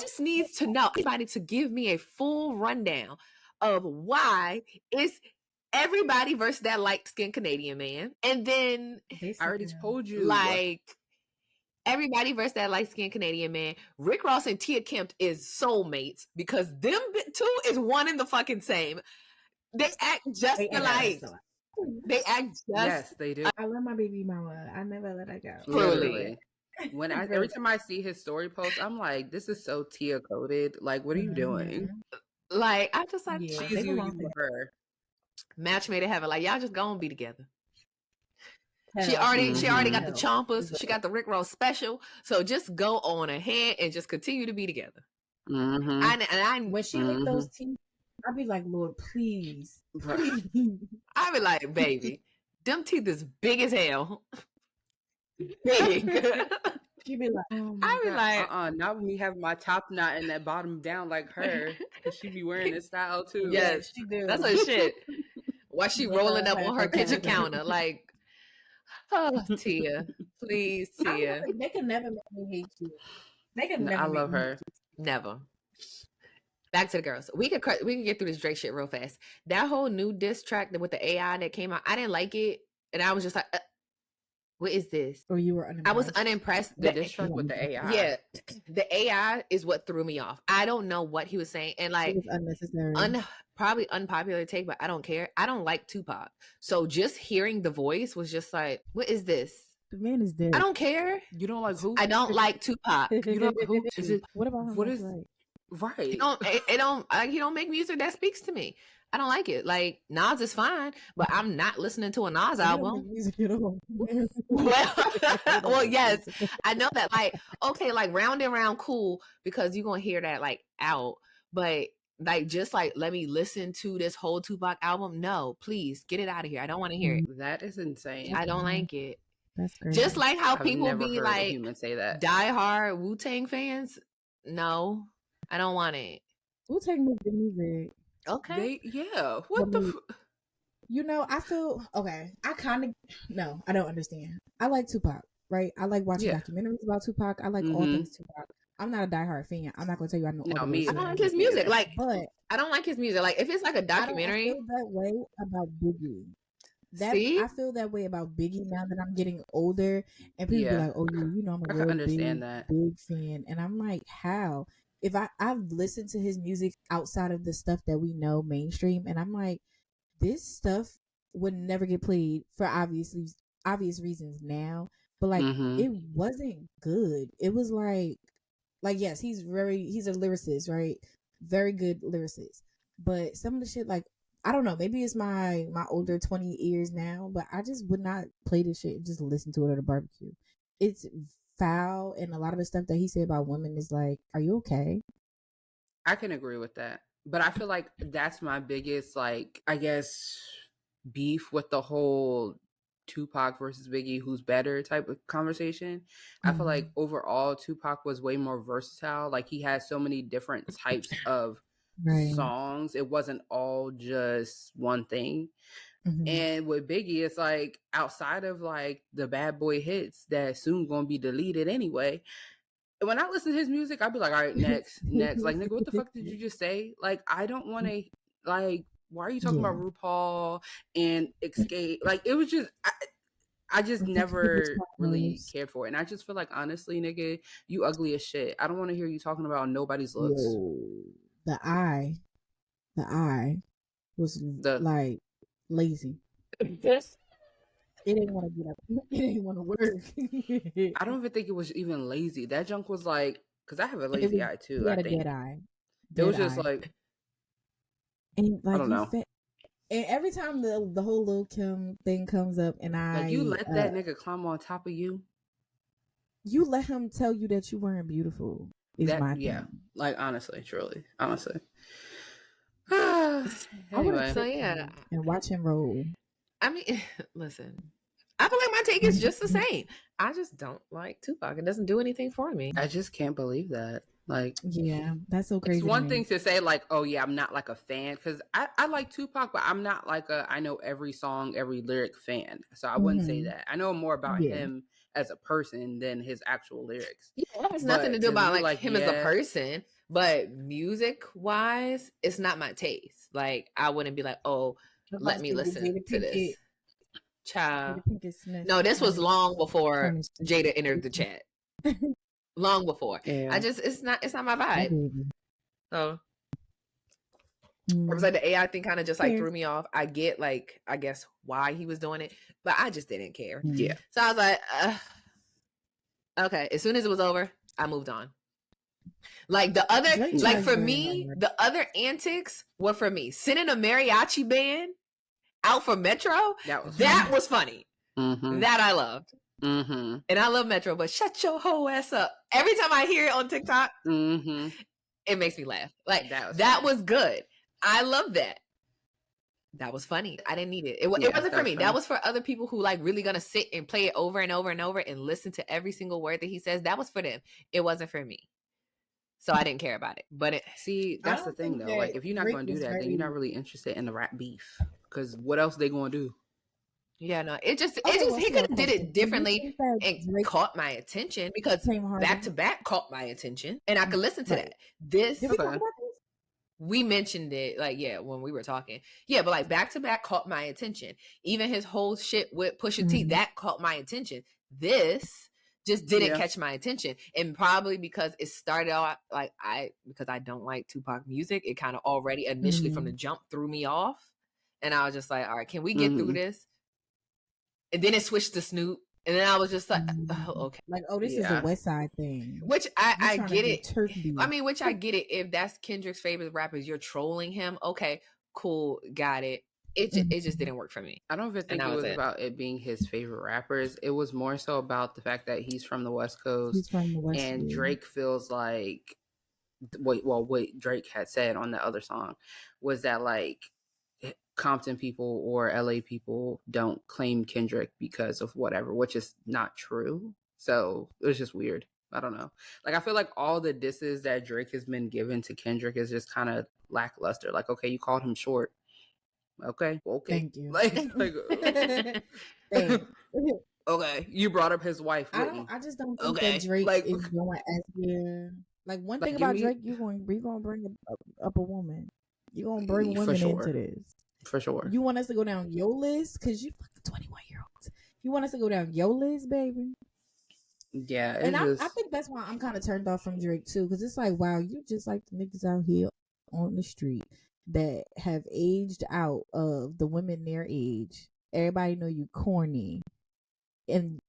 just need to know, anybody to give me a full rundown of why it's everybody versus that light-skinned Canadian man. And then I already told you. Like everybody versus that light-skinned Canadian man. Rick Ross and Tia Kemp is soulmates because them two is one and the fucking same. They act just alike. They act just. Yes, they do. I love my baby mama. I never let her go. Literally. Every time I see his story post, I'm like, this is so Tia coded. Like, what are you doing? Like, I just like she's you for her. Match made in heaven. Like, y'all just gonna be together. She already got the chompers. She got the Rick Ross special. So just go on ahead and just continue to be together. When she licked those teeth, I'd be like, Lord, please. I'd be like, baby, them teeth is big as hell. Big. She'd be like, oh I'd be like, not when we have my top knot and that bottom down like her. Cause she be wearing this style too. Yes, she do. That's her shit. While she rolling up on her kitchen counter, like, oh, Tia, please, Tia. They can never make me hate you. They can never. I love her. Never. Back to the girls. We can get through this Drake shit real fast. That whole new diss track with the AI that came out, I didn't like it, and I was just like, what is this? Or you were unimpressed? I was unimpressed. The diss track with the AI. Yeah, the AI is what threw me off. I don't know what he was saying, and like, it was unnecessary. Probably unpopular take, but I don't care. I don't like Tupac, so just hearing the voice was just like, what is this? The man is dead. I don't care. You don't like who? I don't like Tupac. You don't like who? Is it? What about him? What is right? He don't make music that speaks to me. I don't like it. Like, Nas is fine, but I'm not listening to a Nas album. Well, yes, I know that. Like, okay, like Round and Round, cool, because you're gonna hear that like out. But like, just like, let me listen to this whole Tupac album. No, please get it out of here. I don't want to hear it. That is insane. I don't like it. That's great. Just like how I've people never be heard like a human say that. diehard Wu-Tang fans. No, I don't want it. Wu-Tang moved the music. Okay. What the? You know, I feel okay. I don't understand. I like Tupac, right? I like watching documentaries about Tupac. I like all things Tupac. I'm not a diehard fan. I'm not gonna tell you I know. I don't like his music. Like, but I don't like his music. Like, if it's like a documentary, I feel that way about Biggie. I feel that way about Biggie now that I'm getting older, and people be like, "Oh, you know, I'm a real big fan," and I'm like, "How?" If I've listened to his music outside of the stuff that we know mainstream, and I'm like, this stuff would never get played for obvious reasons now, but like it wasn't good. It was like yes, he's a lyricist, right? Very good lyricist, but some of the shit, like, I don't know, maybe it's my older 20 years now, but I just would not play this shit and just listen to it at a barbecue. It's foul, and a lot of the stuff that he said about women is like, are you okay? I can agree with that, but I feel like that's my biggest, like, I guess, beef with the whole Tupac versus Biggie, who's better type of conversation. I feel like overall Tupac was way more versatile. Like, he had so many different types of songs. It wasn't all just one thing. And with Biggie, it's like, outside of like the bad boy hits that soon gonna be deleted anyway, when I listen to his music, I'd be like, all right, next. Like, nigga, what the fuck did you just say? Like, I don't want to, like, why are you talking about RuPaul and Escape? Like, it was just, I just never really cared for it. And I just feel like, honestly, nigga, you ugly as shit. I don't want to hear you talking about nobody's looks. The eye was like lazy. It didn't want to get up. It didn't want to work. I don't even think it was even lazy. That junk was like, because I have a lazy eye too. He had a dead eye. It was just like, and like, I don't know. And every time the whole Lil' Kim thing comes up, and you let that nigga climb on top of you. You let him tell you that you weren't beautiful. Like, honestly, truly, honestly. Anyway, so yeah, and watch him roll. I mean, listen, I feel like my take is just the same. I just don't like Tupac. It doesn't do anything for me. I just can't believe that. Like, yeah, that's so crazy. It's one thing to say like, oh yeah, I'm not like a fan, because I like Tupac, but I'm not like I know every song, every lyric fan. So I wouldn't say that. I know more about him as a person than his actual lyrics. Yeah, it has nothing to do about like him as a person, but music wise, it's not my taste. Like I wouldn't be like, oh, let me listen to this. Child. No, this was long before Jada entered the chat. Long before. Yeah. It's not my vibe. So it was like the AI thing kind of just like threw me off. I get like, I guess why he was doing it, but I just didn't care. Yeah. So I was like, okay. As soon as it was over, I moved on. Like the other, like for me, the other antics were for me. Sending a mariachi band out for Metro, that was funny. Mm-hmm. That I loved. Mm-hmm. And I love Metro, but shut your whole ass up. Every time I hear it on TikTok, it makes me laugh. Like that was good. I love that. That was funny. I didn't need it. It wasn't for me. Funny. That was for other people who like really gonna sit and play it over and over and over and listen to every single word that he says. That was for them. It wasn't for me. So I didn't care about it. But that's the thing though. Like if you're not gonna do that, then you're not really interested in the rap beef. Because what else they gonna do? Yeah, no, he could have did it differently and caught my attention because back to back caught my attention and I could listen to that. We mentioned it like, when we were talking. Yeah, but like back to back caught my attention. Even his whole shit with Pusha T, that caught my attention. This just didn't catch my attention. And probably because it started out like because I don't like Tupac music, it kind of already initially from the jump threw me off. And I was just like, all right, can we get through this? And then it switched to Snoop. And then I was just like, oh, okay. Like, this is a West Side thing. Which I get it. I mean, which I get it. If that's Kendrick's favorite rappers, you're trolling him. Okay, cool. Got it. It just didn't work for me. I don't even think it was about it being his favorite rappers. It was more so about the fact that he's from the West Coast. He's from the West and Coast. Drake feels like, what Drake had said on the other song was that like, Compton people or LA people don't claim Kendrick because of whatever, which is not true. So it was just weird. I don't know. Like I feel like all the disses that Drake has been given to Kendrick is just kind of lackluster. Like, okay, you called him short. Okay. Thank you. Okay, you brought up his wife. Whitney. I just don't think that Drake is going as like one thing about Drake, you're gonna bring up a woman. You're gonna bring women into this. For sure. You want us to go down your list? Because you fucking 21-year-olds. You want us to go down your list, baby? Yeah. And I think that's why I'm kind of turned off from Drake, too. Because it's like, wow, you just like the niggas out here on the street that have aged out of the women their age. Everybody know you corny. And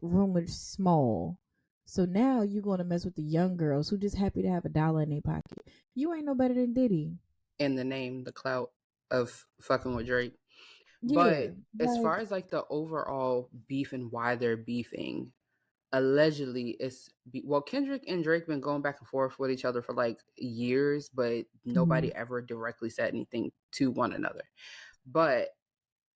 room is small. So now you're going to mess with the young girls who just happy to have $1 in their pocket. You ain't no better than Diddy. In the name, the clout of fucking with Drake. But as far as like the overall beef and why they're beefing, allegedly Kendrick and Drake been going back and forth with each other for like years, but nobody ever directly said anything to one another. But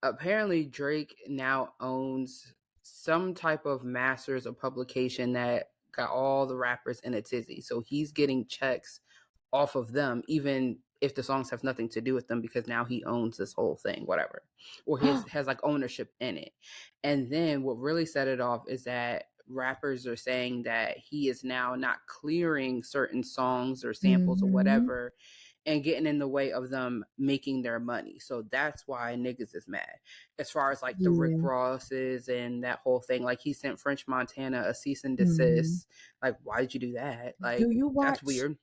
apparently Drake now owns some type of masters of publication that got all the rappers in a tizzy. So he's getting checks off of them, even if the songs have nothing to do with them, because now he owns this whole thing, whatever, or has like ownership in it. And then what really set it off is that rappers are saying that he is now not clearing certain songs or samples or whatever and getting in the way of them making their money. So that's why niggas is mad. As far as like the Rick Rosses and that whole thing, like he sent French Montana a cease and desist. Like, why did you do that? Like, do you watch, that's weird.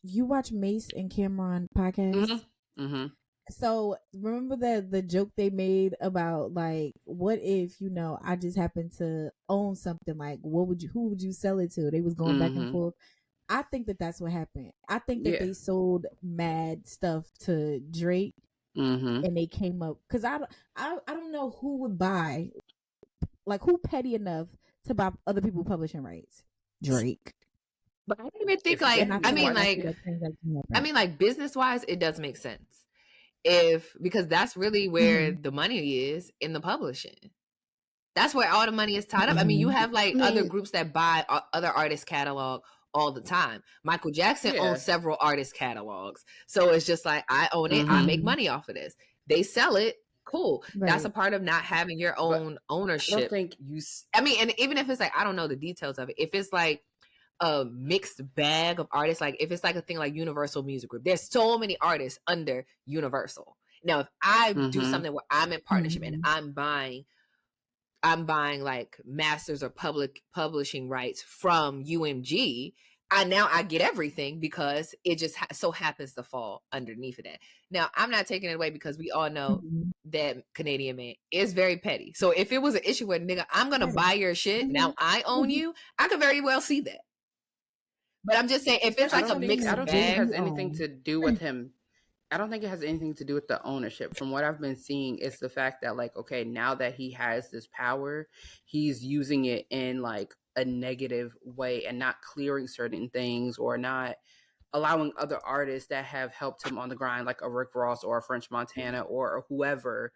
You watch Mace and Cameron podcast? So remember the joke they made about like, what if, I just happened to own something, like who would you sell it to? They was going back and forth. I think that's what happened. I think that they sold mad stuff to Drake and they came up, because I don't know who would buy, like who petty enough to buy other people's publishing rights. Drake. But I didn't even think like business wise, it does make sense because that's really where the money is in the publishing. That's where all the money is tied up. I mean, you have like other groups that buy other artists' catalog all the time. Michael Jackson owns several artist catalogs. So it's just like, I own it. I make money off of this. They sell it. cool. Right. That's a part of not having your own ownership. I don't think I mean, and even if it's like, I don't know the details of it. If it's like a mixed bag of artists, like if it's like a thing like Universal Music Group, there's so many artists under Universal. Now, if I do something where I'm in partnership and I'm buying like masters or publishing rights from UMG, I get everything because it just so happens to fall underneath of that. Now, I'm not taking it away because we all know that Canadian man is very petty. So if it was an issue where, nigga, I'm going to buy your shit, now I own you, I could very well see that. But I'm just saying, if it's like a mixed bag. I don't think it has anything to do with him. I don't think it has anything to do with the ownership. From what I've been seeing, it's the fact that, like, okay, now that he has this power, he's using it in like a negative way and not clearing certain things or not allowing other artists that have helped him on the grind, like a Rick Ross or a French Montana or whoever,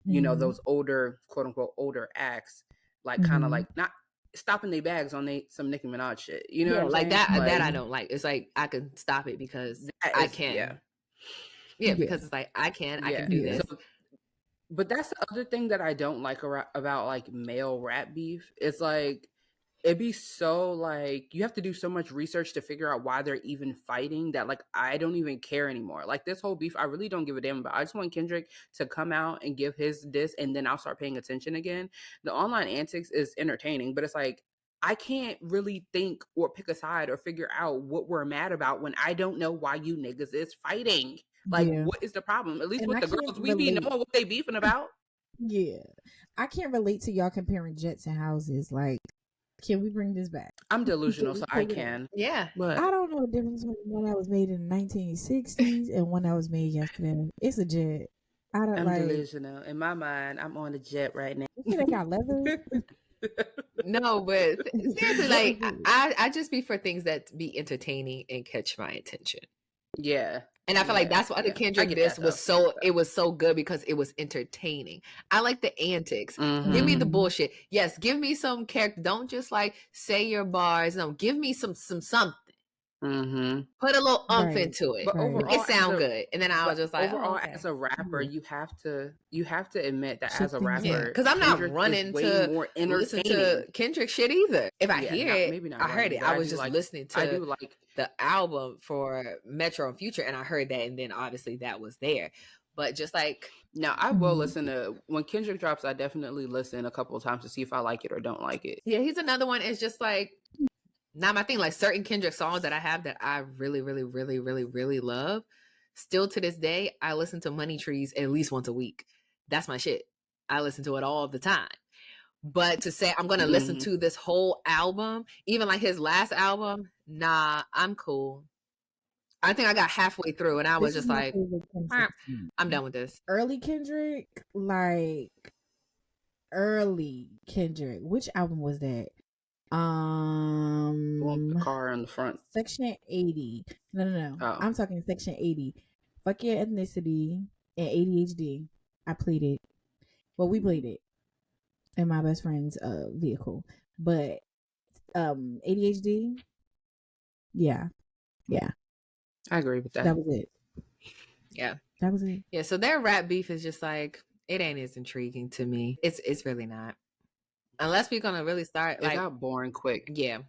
you know, those older, quote unquote, older acts, like kind of like not stopping their bags on some Nicki Minaj shit. You know what I'm like saying? that I don't like. It's like I can stop it because I can. Yeah, because it's like I can do this. So, but that's the other thing that I don't like about like male rap beef. It's like it'd be so like you have to do so much research to figure out why they're even fighting that like I don't even care anymore. Like this whole beef, I really don't give a damn about. I just want Kendrick to come out and give his diss, and then I'll start paying attention again. The online antics is entertaining, but it's like I can't really think or pick a side or figure out what we're mad about when I don't know why you niggas is fighting. Like, what is the problem? At least with the girls, we be knowing what they beefing about. Yeah. I can't relate to y'all comparing jets and houses. Like, can we bring this back? I'm delusional, so I can. Yeah. But I don't know the difference between one that was made in the 1960s and one that was made yesterday. It's a jet. I'm delusional. In my mind, I'm on a jet right now. They got leather. No, but seriously, like I just be for things that be entertaining and catch my attention. Yeah. And I feel like that's why the Kendrick diss was so good because it was entertaining. I like the antics. Give me the bullshit. Yes, give me some character. Don't just like say your bars. No, give me some something. Put a little umph into it. But overall, it sound good. And then I was just like, overall, as a rapper, you have to admit that as a rapper, because I'm not running to listen to Kendrick shit either. If I hear it, maybe not. I heard it. I was just listening to. I do like the album for Metro and Future, and I heard that, and then obviously that was there. But just like now, I will listen to when Kendrick drops. I definitely listen a couple of times to see if I like it or don't like it. Yeah, he's another one. It's just like not my thing. Like certain Kendrick songs that I have that I really, really, really, really, really love. Still to this day, I listen to Money Trees at least once a week. That's my shit. I listen to it all the time. But to say I'm going to listen to this whole album, even like his last album, nah, I'm cool. I think I got halfway through and I was just like, I'm done with this. Early Kendrick, which album was that? The car in the front. Section 80. No. Oh. I'm talking Section 80. Fuck Your Ethnicity and ADHD. I played it. Well, we played it in my best friend's vehicle. But ADHD, yeah. I agree with that. That was it. Yeah. That was it. Yeah, so their rap beef is just like, it ain't as intriguing to me. It's really not. Unless we're gonna really start it got boring quick. Yeah.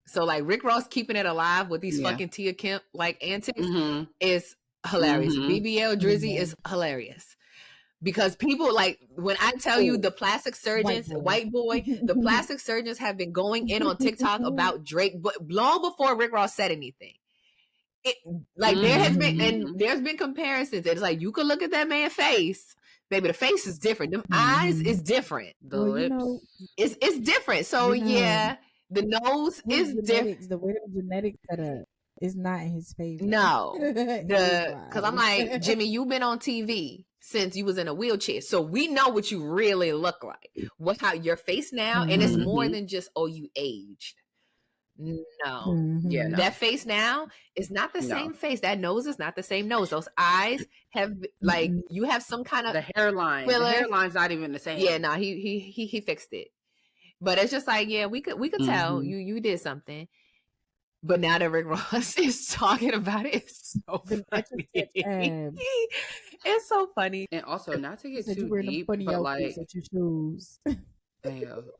So like Rick Ross keeping it alive with these fucking Tia Kemp like antics is hilarious. BBL Drizzy is hilarious. Because people like when I tell you the plastic surgeons, white boy, the plastic surgeons have been going in on TikTok about Drake, but long before Rick Ross said anything. There has been and there's been comparisons. It's like you could look at that man's face. Baby, the face is different. Them eyes is different. The lips. It's different. So the nose is different. The way the genetics set up is not in his favor. No. Because I'm like, Jimmy, you've been on TV since you was in a wheelchair. So we know what you really look like. How your face now, and it's more than just, you aged. No. Yeah. That face now is not the same face. That nose is not the same nose. Those eyes have you have some kind of the hairline. The hairline's not even the same. Yeah, no, he fixed it. But it's just like, we could tell you did something. But now that Rick Ross is talking about it, it's so funny. It's so funny. And also, not to get too wearing deep, funny but outfits like, at your shows.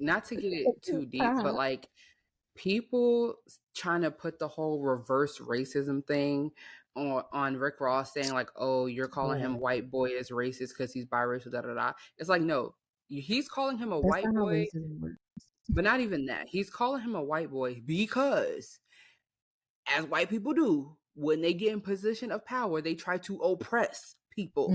not to get too deep, but like, people trying to put the whole reverse racism thing on Rick Ross, saying like, "Oh, you're calling him white boy as racist because he's biracial." Da da da. It's like, no, he's calling him a white boy, but not even that. He's calling him a white boy because, as white people do, when they get in position of power, they try to oppress people,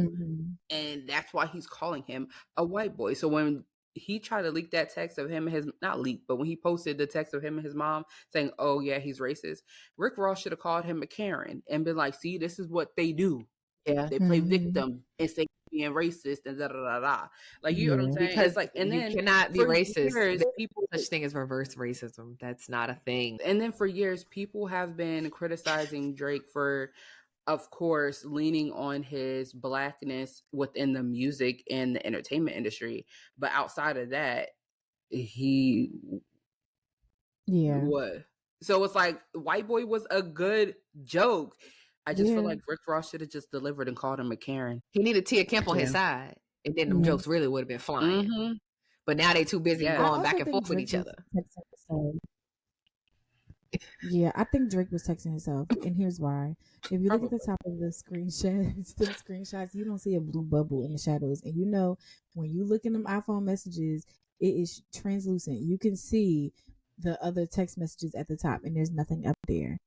and that's why he's calling him a white boy. So when he tried to leak that text of him and his, not leak, but when he posted the text of him and his mom saying, "Oh yeah, he's racist," Rick Ross should have called him a Karen and been like, "See, this is what they do. Yeah, they play victim and say being racist and da da da da." Like, you know what I'm saying? Because it's like, and you then cannot be racist. Years, people, such thing as reverse racism. That's not a thing. And then for years, people have been criticizing Drake for, of course, leaning on his blackness within the music and the entertainment industry. But outside of that, what? So it's like, white boy was a good joke. I just feel like Rick Ross should have just delivered and called him a Karen. He needed Tia Kemp on his side, and then them jokes really would have been flying. But now they too busy going back and forth with each other. Yeah, I think Drake was texting himself, and here's why. If you look at the top of the screenshots, you don't see a blue bubble in the shadows. And you know, when you look in them iPhone messages, it is translucent. You can see the other text messages at the top, and there's nothing up there.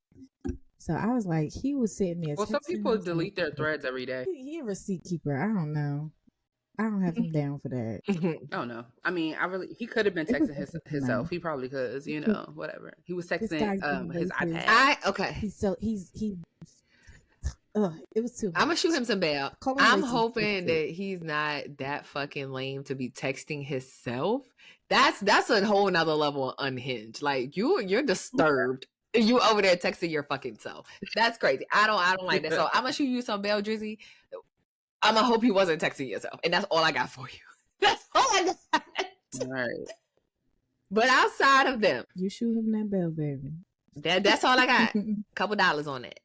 So I was like, he was sitting there. Well, some people delete their threads every day. He a receipt keeper. I don't know. I don't have him down for that. Oh no! I mean, he could have been texting himself. He probably could, you know, whatever. He was texting his iPad. It was too much. I'm gonna shoot him some bail. I'm hoping that he's not that fucking lame to be texting himself. That's a whole nother level of unhinged. Like, you're disturbed. You over there texting your fucking self. That's crazy. I don't like that. So I'm gonna shoot you some bail, Drizzy. I'm gonna hope you wasn't texting yourself, and that's all I got for you. That's all I got. All right. But outside of them, you shoot him that bell, baby. That's all I got. $2 on it.